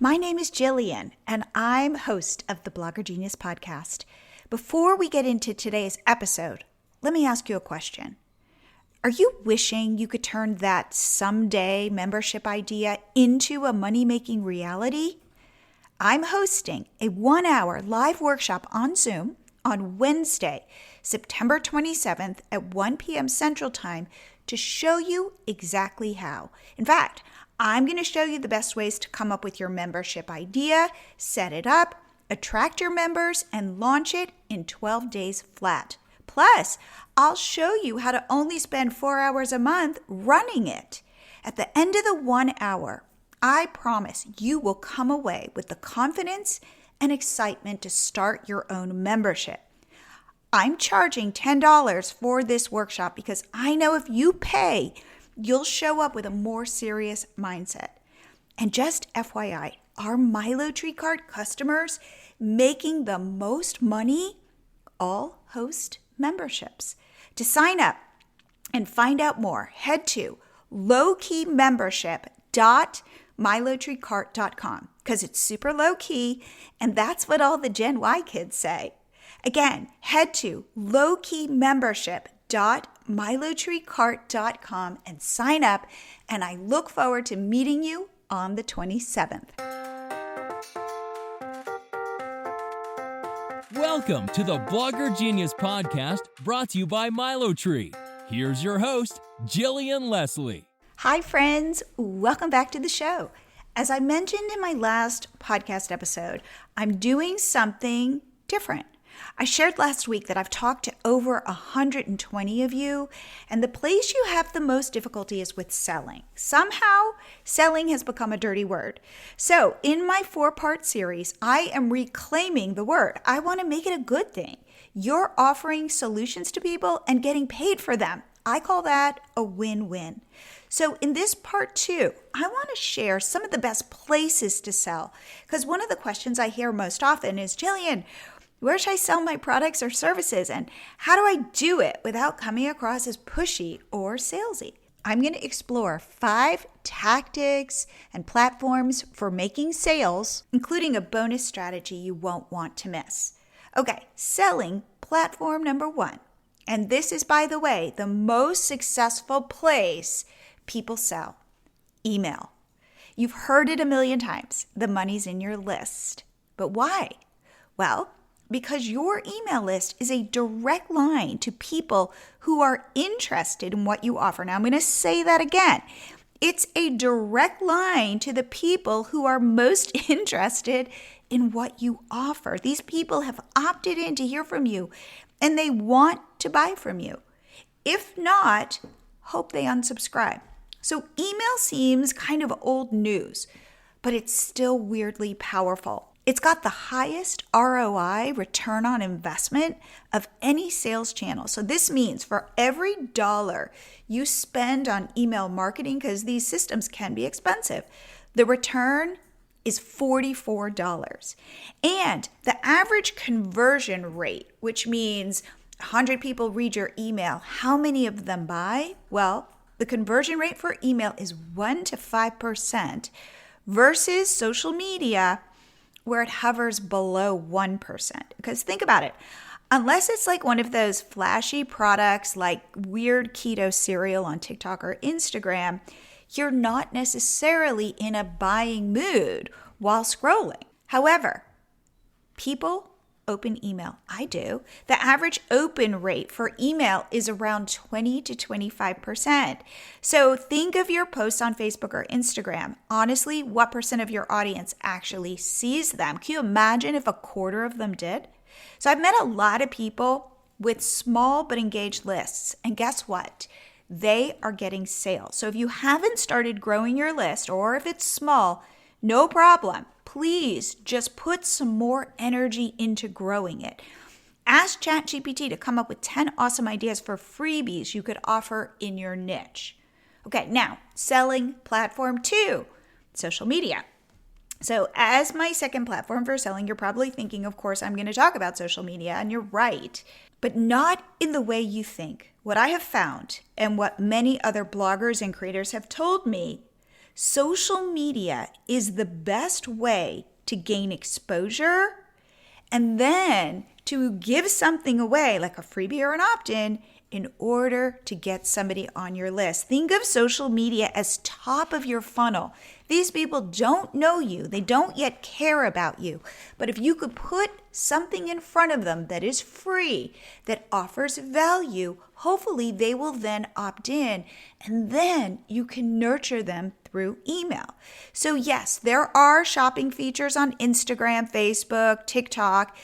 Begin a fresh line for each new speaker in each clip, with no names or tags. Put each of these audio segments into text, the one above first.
My name is Jillian, and I'm host of the Blogger Genius podcast. Before we get into today's episode, let me ask you a question. Are you wishing you could turn that someday membership idea into a money-making reality? I'm hosting a 1-hour live workshop on Zoom on Wednesday, September 27th at 1 p.m. Central Time to show you exactly how. In fact, I'm going to show you the best ways to come up with your membership idea, set it up, attract your members, and launch it in 12 days flat. Plus, I'll show you how to only spend 4 hours a month running it. At the end of the 1 hour, I promise you will come away with the confidence and excitement to start your own membership. I'm charging $10 for this workshop because I know if you pay, you'll show up with a more serious mindset. And just FYI, our MiloTreeCart customers making the most money all host memberships. To sign up and find out more, head to lowkeymembership.milotreecart.com because it's super low key, and that's what all the Gen Y kids say. Again, head to lowkeymembership.milotreecart.com and sign up, and I look forward to meeting you on the 27th.
Welcome to the Blogger Genius podcast, brought to you by MiloTree. Here's your host, Jillian Leslie.
Hi, friends. Welcome back to the show. As I mentioned in my last podcast episode, I'm doing something different. I shared last week that I've talked to over 120 of you, and the place you have the most difficulty is with selling. Somehow, selling has become a dirty word. So, in my 4-part series, I am reclaiming the word. I want to make it a good thing. You're offering solutions to people and getting paid for them. I call that a win-win. So in this part 2, I want to share some of the best places to sell, because one of the questions I hear most often is, Jillian, where should I sell my products or services, and how do I do it without coming across as pushy or salesy? I'm going to explore 5 tactics and platforms for making sales, including a bonus strategy you won't want to miss. Okay, selling platform number 1. And this is, by the way, the most successful place people sell: email. You've heard it a million times. The money's in your list. But why? Well, because your email list is a direct line to people who are interested in what you offer. Now, I'm going to say that again. It's a direct line to the people who are most interested in what you offer. These people have opted in to hear from you, and they want to buy from you. If not, hope they unsubscribe. So email seems kind of old news, but it's still weirdly powerful. It's got the highest ROI, return on investment, of any sales channel. So this means for every $1 you spend on email marketing, because these systems can be expensive, the return is $44. And the average conversion rate, which means 100 people read your email, how many of them buy? Well, the conversion rate for email is 1 to 5% versus social media, where it hovers below 1%. Because think about it. Unless it's like one of those flashy products like weird keto cereal on TikTok or Instagram, you're not necessarily in a buying mood while scrolling. However, people open email. I do. The average open rate for email is around 20 to 25%. So think of your posts on Facebook or Instagram. Honestly, what percent of your audience actually sees them? Can you imagine if a quarter of them did? So I've met a lot of people with small but engaged lists. And guess what? They are getting sales. So if you haven't started growing your list, or if it's small, no problem. Please just put some more energy into growing it. Ask ChatGPT to come up with 10 awesome ideas for freebies you could offer in your niche. Okay, now, selling platform 2, social media. So as my second platform for selling, you're probably thinking, of course, I'm going to talk about social media, and you're right, but not in the way you think. What I have found, and what many other bloggers and creators have told me, Social media is the best way to gain exposure and then to give something away like a freebie or an opt-in in order to get somebody on your list. Think of social media as top of your funnel. These people don't know you. They don't yet care about you. But if you could put something in front of them that is free, that offers value, hopefully they will then opt in, and then you can nurture them through email. So yes, there are shopping features on Instagram, Facebook, TikTok,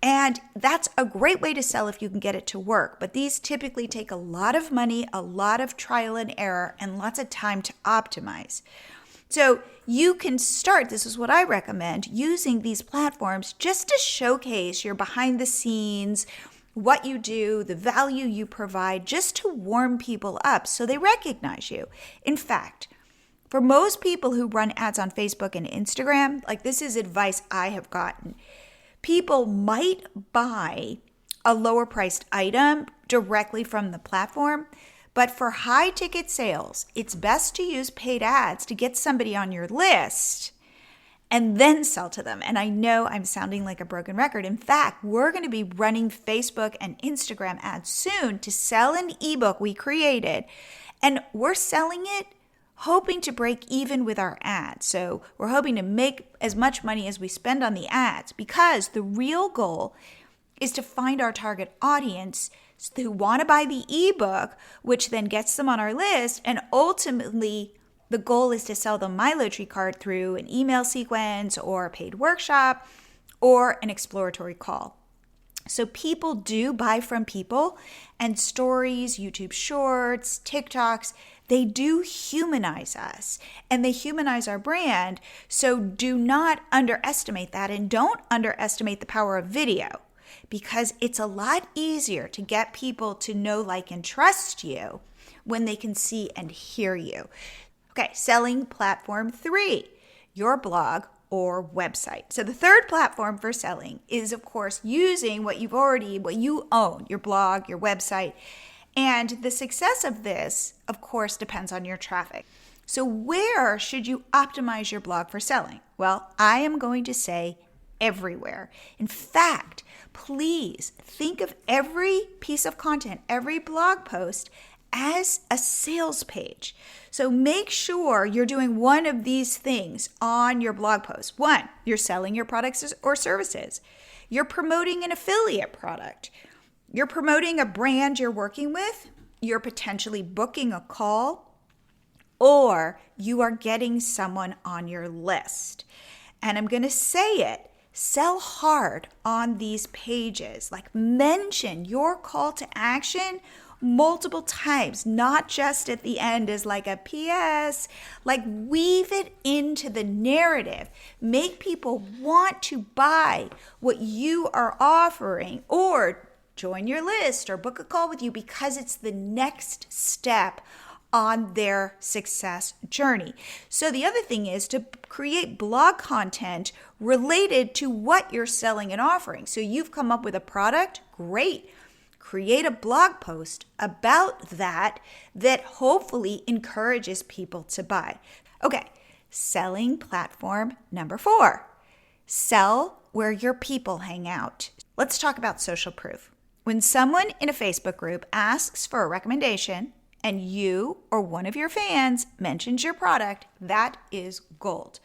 and that's a great way to sell if you can get it to work. But these typically take a lot of money, a lot of trial and error, and lots of time to optimize. So you can start, this is what I recommend, using these platforms just to showcase your behind the scenes, what you do, the value you provide, just to warm people up so they recognize you. In fact, for most people who run ads on Facebook and Instagram, like this is advice I have gotten, people might buy a lower priced item directly from the platform, but for high ticket sales, it's best to use paid ads to get somebody on your list and then sell to them. And I know I'm sounding like a broken record. In fact, we're going to be running Facebook and Instagram ads soon to sell an ebook we created, and we're selling it hoping to break even with our ads. So we're hoping to make as much money as we spend on the ads, because the real goal is to find our target audience who want to buy the ebook, which then gets them on our list. And ultimately, the goal is to sell them MiloTreeCart through an email sequence or a paid workshop or an exploratory call. So people do buy from people, and stories, YouTube shorts, TikToks, they do humanize us and they humanize our brand. So do not underestimate that, and don't underestimate the power of video, because it's a lot easier to get people to know, like, and trust you when they can see and hear you. Okay, selling platform 3, your blog or website. So the third platform for selling is, of course, using what you own, your blog, your website. And the success of this, of course, depends on your traffic. So where should you optimize your blog for selling? Well, I am going to say everywhere. In fact, please think of every piece of content, every blog post as a sales page. So make sure you're doing one of these things on your blog post. 1, you're selling your products or services. You're promoting an affiliate product. You're promoting a brand you're working with. You're potentially booking a call, or you are getting someone on your list. And I'm going to say it, sell hard on these pages. Like, mention your call to action multiple times, not just at the end as like a PS. Like, weave it into the narrative. Make people want to buy what you are offering, or join your list or book a call with you, because it's the next step on their success journey. So the other thing is to create blog content related to what you're selling and offering. So you've come up with a product, great. Create a blog post about that hopefully encourages people to buy. Okay, selling platform number 4. Sell where your people hang out. Let's talk about social proof. When someone in a Facebook group asks for a recommendation and you or one of your fans mentions your product, that is gold.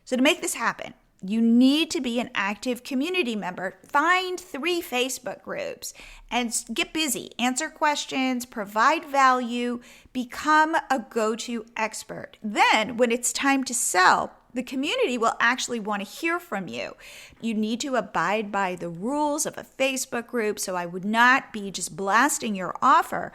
So to make this happen, you need to be an active community member. Find 3 Facebook groups and get busy. Answer questions, provide value, become a go-to expert. Then when it's time to sell, the community will actually want to hear from you. You need to abide by the rules of a Facebook group, so I would not be just blasting your offer,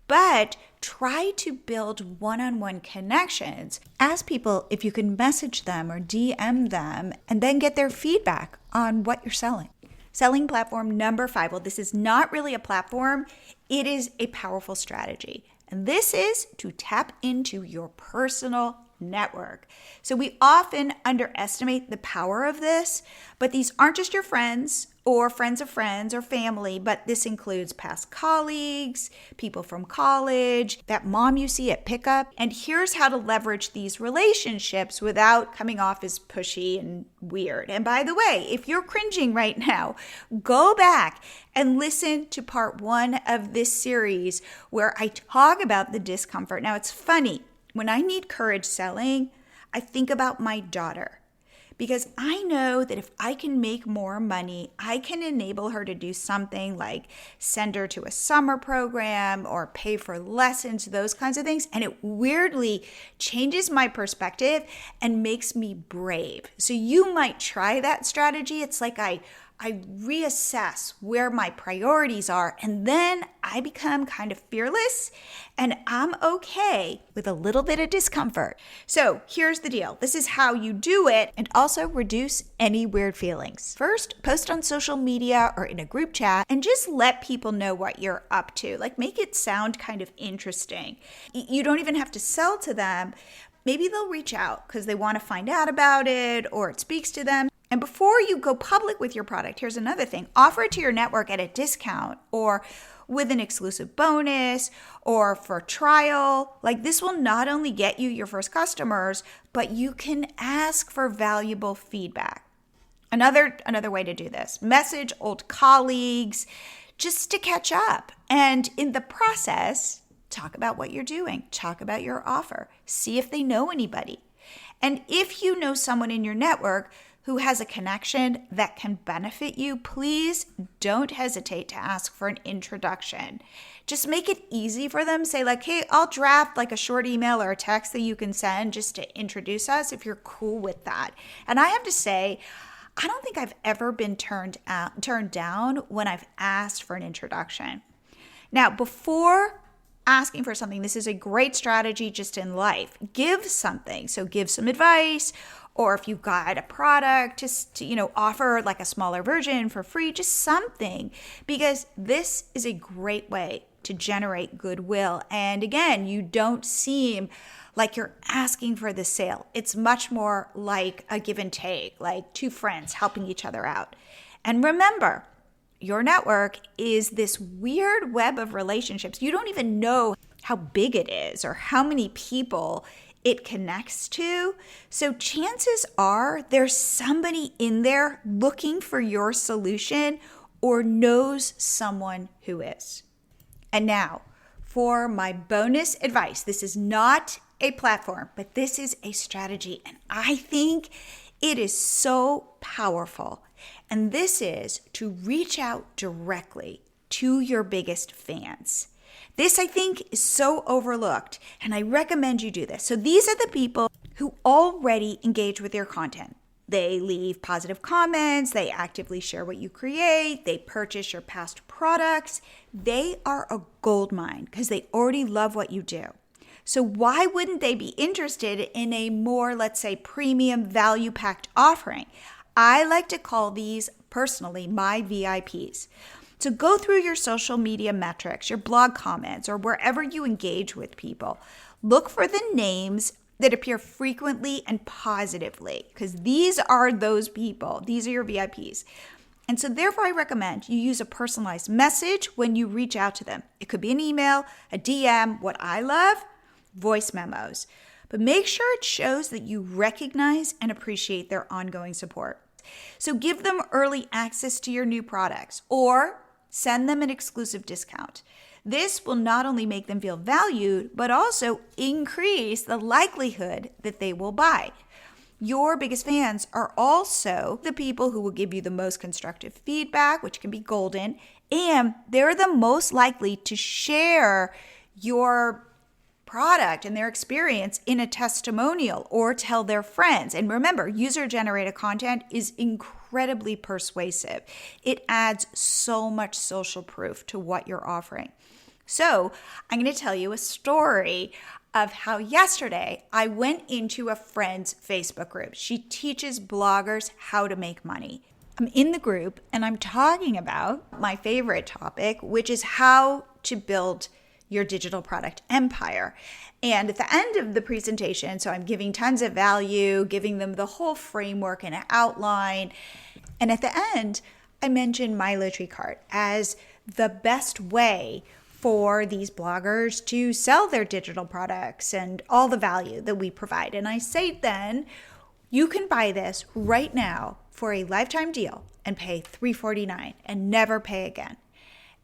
but try to build one-on-one connections. Ask people if you can message them or DM them, and then get their feedback on what you're selling. Selling platform number 5. Well, this is not really a platform. It is a powerful strategy. And this is to tap into your personal network. So we often underestimate the power of this, but these aren't just your friends or friends of friends or family, but this includes past colleagues, people from college, that mom you see at pickup. And here's how to leverage these relationships without coming off as pushy and weird. And by the way, if you're cringing right now, go back and listen to part 1 of this series where I talk about the discomfort. Now, it's funny. When I need courage selling, I think about my daughter because I know that if I can make more money, I can enable her to do something like send her to a summer program or pay for lessons, those kinds of things. And it weirdly changes my perspective and makes me brave. So you might try that strategy. It's like I reassess where my priorities are, and then I become kind of fearless, and I'm okay with a little bit of discomfort. So here's the deal. This is how you do it and also reduce any weird feelings. First, post on social media or in a group chat and just let people know what you're up to. Like, make it sound kind of interesting. You don't even have to sell to them. Maybe they'll reach out because they want to find out about it or it speaks to them. And before you go public with your product, here's another thing. Offer it to your network at a discount or with an exclusive bonus or for trial. Like, this will not only get you your first customers, but you can ask for valuable feedback. Another way to do this, message old colleagues just to catch up. And in the process, talk about what you're doing. Talk about your offer. See if they know anybody. And if you know someone in your network who has a connection that can benefit you, please don't hesitate to ask for an introduction. Just make it easy for them. Say like, hey, I'll draft like a short email or a text that you can send just to introduce us if you're cool with that. And I have to say, I don't think I've ever been turned down when I've asked for an introduction. Now, before asking for something, this is a great strategy just in life. Give something. So give some advice, or if you've got a product, just offer like a smaller version for free, just something, because this is a great way to generate goodwill. And again, you don't seem like you're asking for the sale. It's much more like a give and take, like two friends helping each other out. And remember, your network is this weird web of relationships. You don't even know how big it is or how many people it connects to. So chances are there's somebody in there looking for your solution or knows someone who is. And now for my bonus advice. This is not a platform, but this is a strategy. And I think it is so powerful. And this is to reach out directly to your biggest fans. This, I think, is so overlooked, and I recommend you do this. So these are the people who already engage with your content. They leave positive comments, they actively share what you create, they purchase your past products. They are a gold mine because they already love what you do. So why wouldn't they be interested in a more, let's say, premium value-packed offering? I like to call these personally my VIPs. So go through your social media metrics, your blog comments, or wherever you engage with people. Look for the names that appear frequently and positively, because these are those people. These are your VIPs. And so therefore, I recommend you use a personalized message when you reach out to them. It could be an email, a DM. What I love, voice memos. But make sure it shows that you recognize and appreciate their ongoing support. So give them early access to your new products or send them an exclusive discount. This will not only make them feel valued, but also increase the likelihood that they will buy. Your biggest fans are also the people who will give you the most constructive feedback, which can be golden, and they're the most likely to share your product and their experience in a testimonial or tell their friends. And remember, user-generated content is incredibly persuasive. It adds so much social proof to what you're offering. So I'm going to tell you a story of how yesterday I went into a friend's Facebook group. She teaches bloggers how to make money. I'm in the group and I'm talking about my favorite topic, which is how to build your digital product empire. And at the end of the presentation, so I'm giving tons of value, giving them the whole framework and an outline. And at the end, I mentioned MiloTreeCart as the best way for these bloggers to sell their digital products and all the value that we provide. And I say then, you can buy this right now for a lifetime deal and pay $349 and never pay again.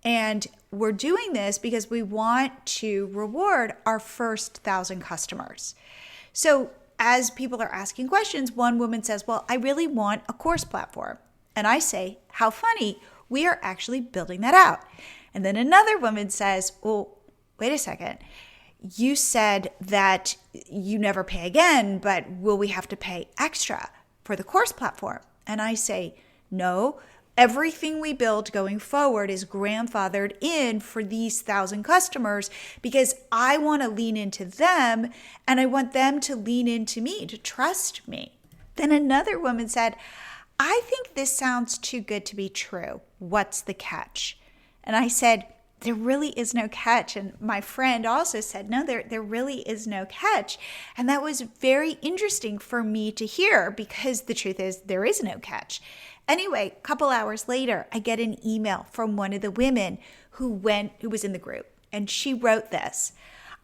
And we're doing this because we want to reward our first 1,000 customers. So as people are asking questions, one woman says, well, I really want a course platform. And I say, how funny, we are actually building that out. And then another woman says, well, wait a second. You said that you never pay again, but will we have to pay extra for the course platform? And I say, no, everything we build going forward is grandfathered in for these 1,000 customers because I want to lean into them and I want them to lean into me, to trust me. Then another woman said, I think this sounds too good to be true. What's the catch? And I said, there really is no catch. And my friend also said, no, there really is no catch. And that was very interesting for me to hear because the truth is there is no catch. Anyway, a couple hours later, I get an email from one of the women who was in the group. And she wrote this.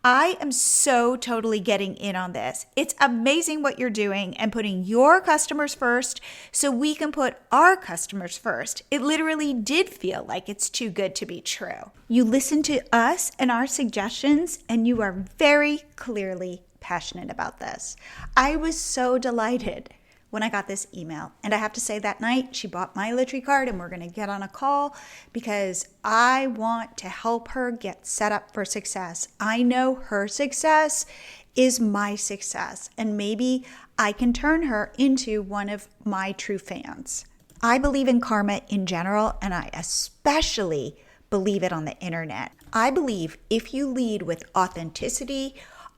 I am so totally getting in on this. It's amazing what you're doing and putting your customers first so we can put our customers first. It literally did feel like it's too good to be true. You listen to us and our suggestions, and you are very clearly passionate about this. I was so delighted when I got this email. And I have to say that night she bought MiloTreeCart and we're going to get on a call because I want to help her get set up for success. I know her success is my success and maybe I can turn her into one of my true fans. I believe in karma in general and I especially believe it on the internet. I believe if you lead with authenticity,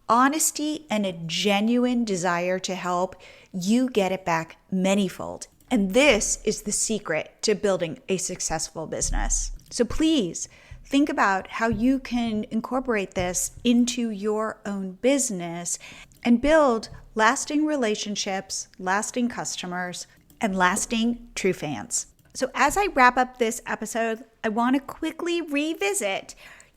honesty, and a genuine desire to help, you get it back manyfold. And this is the secret to building a successful business. So please think about how you can incorporate this into your own business and build lasting relationships, lasting customers, and lasting true fans. So as I wrap up this episode, I want to quickly revisit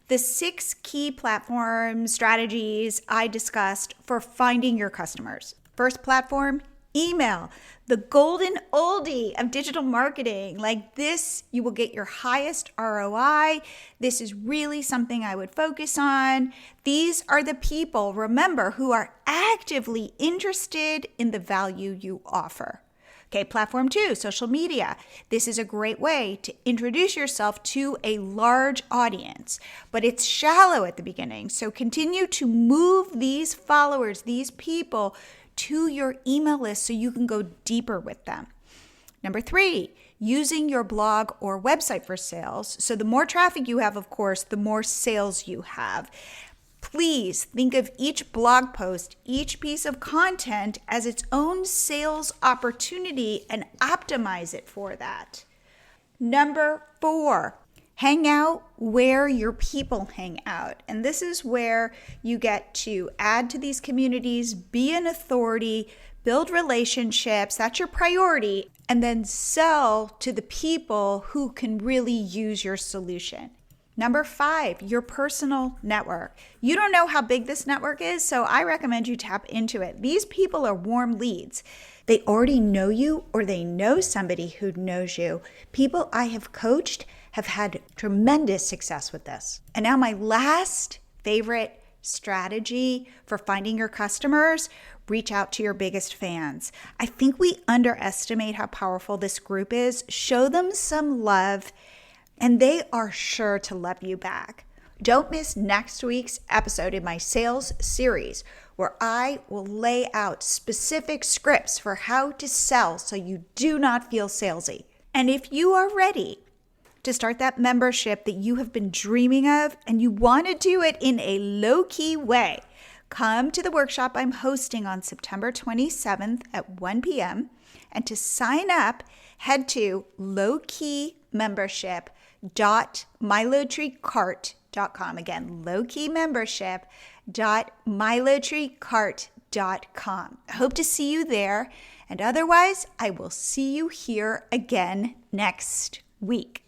the 6 key platform strategies I discussed for finding your customers. First platform, email, the golden oldie of digital marketing. Like this, you will get your highest ROI. This is really something I would focus on. These are the people, remember, who are actively interested in the value you offer. Okay, platform 2, social media. This is a great way to introduce yourself to a large audience, but it's shallow at the beginning. So continue to move these followers, these people, to your email list so you can go deeper with them. Number 3, using your blog or website for sales. So the more traffic you have, of course, the more sales you have. Please think of each blog post, each piece of content as its own sales opportunity and optimize it for that. Number 4, hang out where your people hang out. And this is where you get to add to these communities, be an authority, build relationships. That's your priority. And then sell to the people who can really use your solution. Number 5, your personal network. You don't know how big this network is, so I recommend you tap into it. These people are warm leads. They already know you or they know somebody who knows you. People I have coached have had tremendous success with this. And now my last favorite strategy for finding your customers, reach out to your biggest fans. I think we underestimate how powerful this group is. Show them some love and they are sure to love you back. Don't miss next week's episode in my sales series where I will lay out specific scripts for how to sell so you do not feel salesy. And if you are ready to start that membership that you have been dreaming of and you want to do it in a low-key way, come to the workshop I'm hosting on September 27th at 1 p.m. And to sign up, head to lowkeymembership.milotreecart.com. lowkeymembership.com. Again, lowkeymembership.milotreecart.com. I hope to see you there. And otherwise, I will see you here again next week.